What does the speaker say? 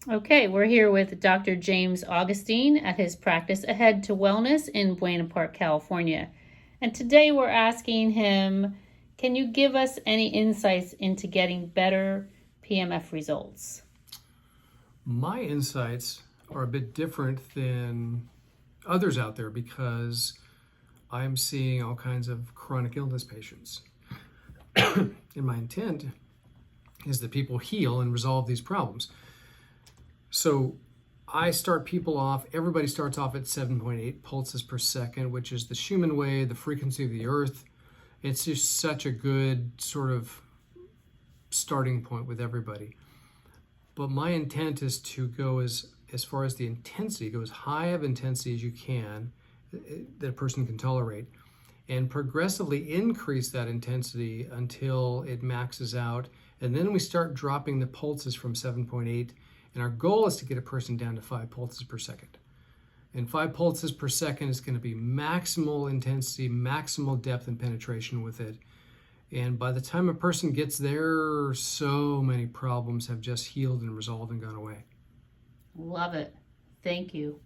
Okay, we're here with Dr. James Augustine at his practice Ahead to Wellness in Buena Park, California. And today we're asking him, can you give us any insights into getting better PMF results? My insights are a bit different than others out there because I'm seeing all kinds of chronic illness patients. And my intent is that people heal and resolve these problems. So I start people off, everybody starts off at 7.8 pulses per second, which is the Schumann wave, the frequency of the earth. It's just such a good sort of starting point with everybody. But my intent is to go as far as the intensity, go as high of intensity as you can that a person can tolerate, and progressively increase that intensity until it maxes out. And then we start dropping the pulses from 7.8, and our goal is to get a person down to 5 pulses per second. And 5 pulses per second is going to be maximal intensity, maximal depth and penetration with it. And by the time a person gets there, so many problems have just healed and resolved and gone away. Love it. Thank you.